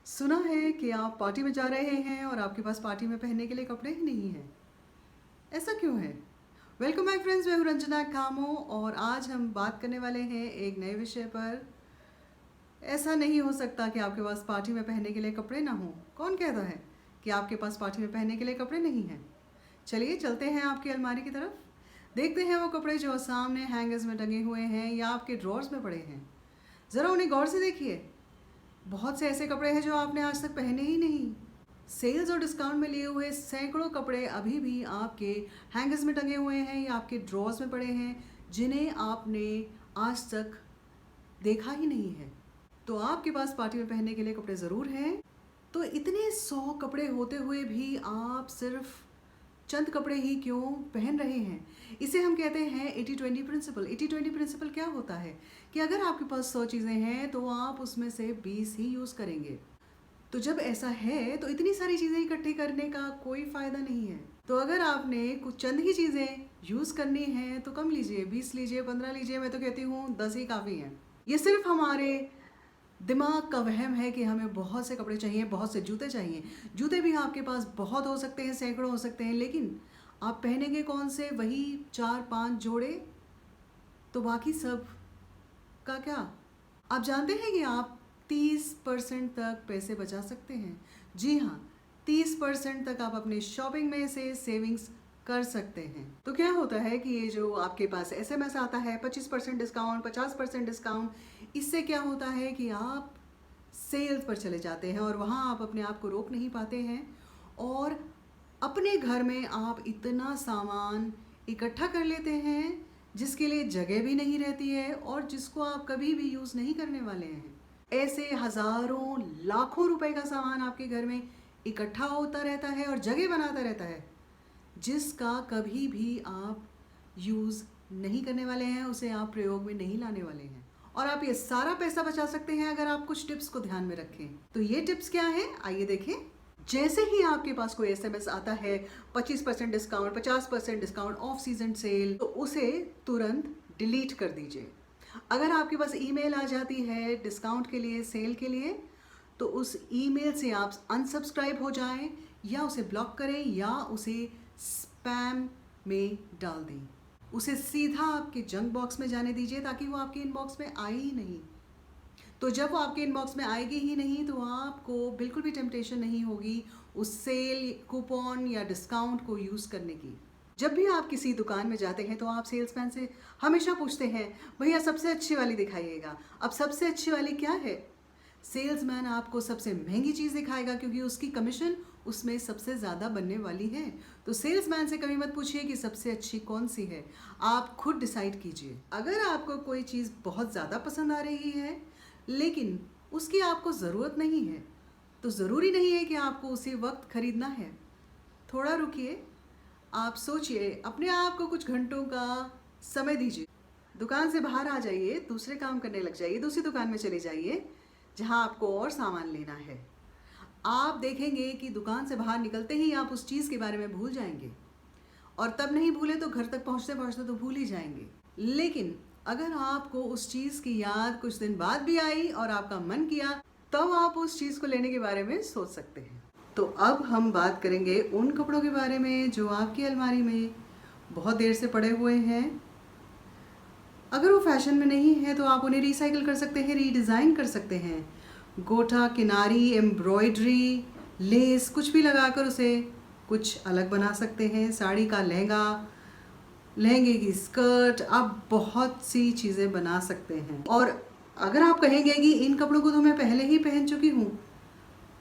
सुना है कि आप पार्टी में जा रहे हैं और आपके पास पार्टी में पहनने के लिए कपड़े ही नहीं हैं। ऐसा क्यों है? वेलकम माय फ्रेंड्स, मैं हूं रंजना कामो और आज हम बात करने वाले हैं एक नए विषय पर। ऐसा नहीं हो सकता कि आपके पास पार्टी में पहनने के लिए कपड़े ना हों। कौन कहता है कि आपके पास पार्टी में पहनने के लिए कपड़े नहीं हैं? चलिए चलते हैं आपकी अलमारी की तरफ। देखते हैं वो कपड़े जो सामने हैंगर्स में टंगे हुए हैं या आपके ड्रॉर्स में पड़े हैं। ज़रा उन्हें गौर से देखिए। बहुत से ऐसे कपड़े हैं जो आपने आज तक पहने ही नहीं। सेल्स और डिस्काउंट में लिए हुए सैकड़ों कपड़े अभी भी आपके हैंगर्स में टंगे हुए हैं या आपके ड्रॉर्स में पड़े हैं, जिन्हें आपने आज तक देखा ही नहीं है। तो आपके पास पार्टी में पहनने के लिए कपड़े ज़रूर हैं। तो इतने 100 कपड़े होते हुए भी आप सिर्फ चंद कपड़े ही क्यों पहन रहे हैं? इसे हम कहते हैं 80-20 प्रिंसिपल। 80-20 प्रिंसिपल क्या होता है कि अगर आपके पास 100 चीज़ें हैं तो आप उसमें से 20 ही यूज़ करेंगे। तो जब ऐसा है तो इतनी सारी चीज़ें इकट्ठी करने का कोई फ़ायदा नहीं है। तो अगर आपने कुछ चंद ही चीज़ें यूज़ करनी हैं तो कम लीजिए, 20 लीजिए, 15 लीजिए। मैं तो कहती हूँ 10 ही काफ़ी हैं। ये सिर्फ हमारे दिमाग का वहम है कि हमें बहुत से कपड़े चाहिए, बहुत से जूते चाहिए। जूते भी आपके पास बहुत हो सकते हैं, सैकड़ों हो सकते हैं, लेकिन आप पहनेंगे कौन से? वही 4-5 जोड़े। तो बाकी सब का क्या? आप जानते हैं कि आप 30% तक पैसे बचा सकते हैं। जी हाँ, 30% तक आप अपने शॉपिंग में से सेविंग्स कर सकते हैं। तो क्या होता है कि ये जो आपके पास एसएमएस आता है 25% डिस्काउंट, 50% डिस्काउंट, इससे क्या होता है कि आप सेल्स पर चले जाते हैं और वहाँ आप अपने आप को रोक नहीं पाते हैं और अपने घर में आप इतना सामान इकट्ठा कर लेते हैं जिसके लिए जगह भी नहीं रहती है और जिसको आप कभी भी यूज़ नहीं करने वाले हैं। ऐसे हज़ारों लाखों रुपए का सामान आपके घर में इकट्ठा होता रहता है और जगह बनाता रहता है जिसका कभी भी आप यूज़ नहीं करने वाले हैं, उसे आप प्रयोग में नहीं लाने वाले हैं। और आप ये सारा पैसा बचा सकते हैं अगर आप कुछ टिप्स को ध्यान में रखें। तो ये टिप्स क्या हैं, आइए देखें। जैसे ही आपके पास कोई एसएमएस आता है 25% discount, 50% discount, off season cell, तो उसे तुरंत डिलीट कर दीजिए। अगर आपके पास ईमेल आ जाती है डिस्काउंट के लिए, सेल के लिए, तो उस ईमेल से आप अनसब्सक्राइब हो जाएं या उसे ब्लॉक करें या उसे स्पैम में डाल दें। उसे सीधा आपके जंक बॉक्स में जाने दीजिए ताकि वो आपके इनबॉक्स में आए ही नहीं। तो जब वो आपके इनबॉक्स में आएगी ही नहीं तो आपको बिल्कुल भी टेम्पटेशन नहीं होगी उस सेल, कूपन या डिस्काउंट को यूज़ करने की। जब भी आप किसी दुकान में जाते हैं तो आप सेल्समैन से हमेशा पूछते हैं, भैया सबसे अच्छी वाली दिखाइएगा। अब सबसे अच्छी वाली क्या है? सेल्समैन आपको सबसे महंगी चीज़ दिखाएगा क्योंकि उसकी कमीशन उसमें सबसे ज़्यादा बनने वाली है। तो सेल्समैन से कभी मत पूछिए कि सबसे अच्छी कौन सी है, आप खुद डिसाइड कीजिए। अगर आपको कोई चीज़ बहुत ज़्यादा पसंद आ रही है लेकिन उसकी आपको ज़रूरत नहीं है, तो ज़रूरी नहीं है कि आपको उसी वक्त ख़रीदना है। थोड़ा रुकिए, आप सोचिए, अपने आप को कुछ घंटों का समय दीजिए। दुकान से बाहर आ जाइए, दूसरे काम करने लग जाइए, दूसरी दुकान में चले जाइए जहां आपको और सामान लेना है। आप देखेंगे कि दुकान से बाहर निकलते ही आप उस चीज़ के बारे में भूल जाएंगे और तब नहीं भूले तो घर तक पहुंचते पहुंचते तो भूल ही जाएंगे। लेकिन अगर आपको उस चीज़ की याद कुछ दिन बाद भी आई और आपका मन किया, तब आप उस चीज़ को लेने के बारे में सोच सकते हैं। तो अब हम बात करेंगे उन कपड़ों के बारे में जो आपकी अलमारी में बहुत देर से पड़े हुए हैं। अगर वो फैशन में नहीं है तो आप उन्हें रिसाइकिल कर सकते हैं, रीडिज़ाइन कर सकते हैं। गोटा, किनारी, एम्ब्रॉयडरी, लेस कुछ भी लगाकर उसे कुछ अलग बना सकते हैं। साड़ी का लहंगा, लहंगे की स्कर्ट, आप बहुत सी चीज़ें बना सकते हैं। और अगर आप कहेंगे कि इन कपड़ों को तो मैं पहले ही पहन चुकी हूँ,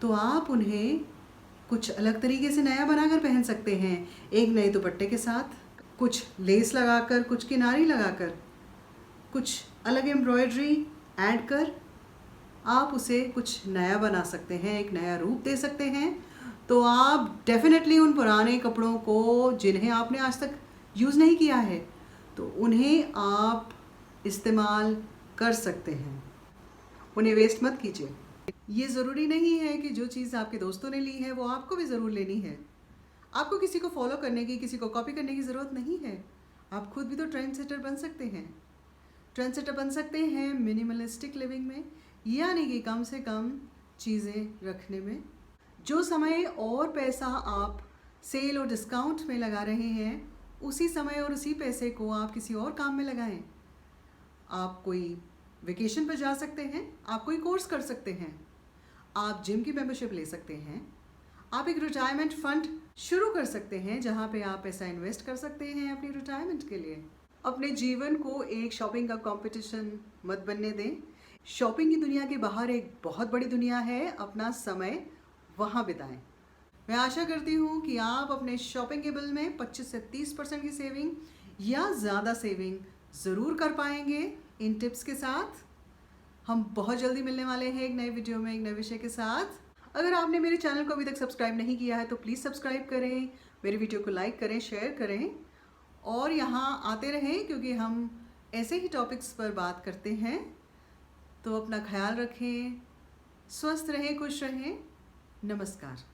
तो आप उन्हें कुछ अलग तरीके से नया बनाकर पहन सकते हैं। एक नए दुपट्टे के साथ, कुछ लेस लगाकर, कुछ किनारी लगाकर, कुछ अलग एम्ब्रॉयडरी ऐड कर आप उसे कुछ नया बना सकते हैं, एक नया रूप दे सकते हैं। तो आप डेफिनेटली उन पुराने कपड़ों को जिन्हें आपने आज तक यूज़ नहीं किया है, तो उन्हें आप इस्तेमाल कर सकते हैं। उन्हें वेस्ट मत कीजिए। ये ज़रूरी नहीं है कि जो चीज़ आपके दोस्तों ने ली है वो आपको भी ज़रूर लेनी है। आपको किसी को फॉलो करने की, किसी को कॉपी करने की ज़रूरत नहीं है। आप खुद भी तो ट्रेंड सेटर बन सकते हैं। ट्रेंड सेटर बन सकते हैं मिनिमलिस्टिक लिविंग में, यानी कि कम से कम चीज़ें रखने में। जो समय और पैसा आप सेल और डिस्काउंट में लगा रहे हैं, उसी समय और उसी पैसे को आप किसी और काम में लगाएं। आप कोई वेकेशन पर जा सकते हैं, आप कोई कोर्स कर सकते हैं, आप जिम की मेंबरशिप ले सकते हैं, आप एक रिटायरमेंट फंड शुरू कर सकते हैं जहां पे आप पैसा इन्वेस्ट कर सकते हैं अपनी रिटायरमेंट के लिए। अपने जीवन को एक शॉपिंग का कंपटीशन मत बनने दें। शॉपिंग की दुनिया के बाहर एक बहुत बड़ी दुनिया है, अपना समय वहां बिताएं। मैं आशा करती हूँ कि आप अपने शॉपिंग के बिल में 25 से 30% की सेविंग या ज़्यादा सेविंग ज़रूर कर पाएंगे इन टिप्स के साथ। हम बहुत जल्दी मिलने वाले हैं एक नए वीडियो में एक नए विषय के साथ। अगर आपने मेरे चैनल को अभी तक सब्सक्राइब नहीं किया है तो प्लीज़ सब्सक्राइब करें, मेरी वीडियो को लाइक करें, शेयर करें और यहाँ आते रहें, क्योंकि हम ऐसे ही टॉपिक्स पर बात करते हैं। तो अपना ख्याल रखें, स्वस्थ रहें, खुश रहें। नमस्कार।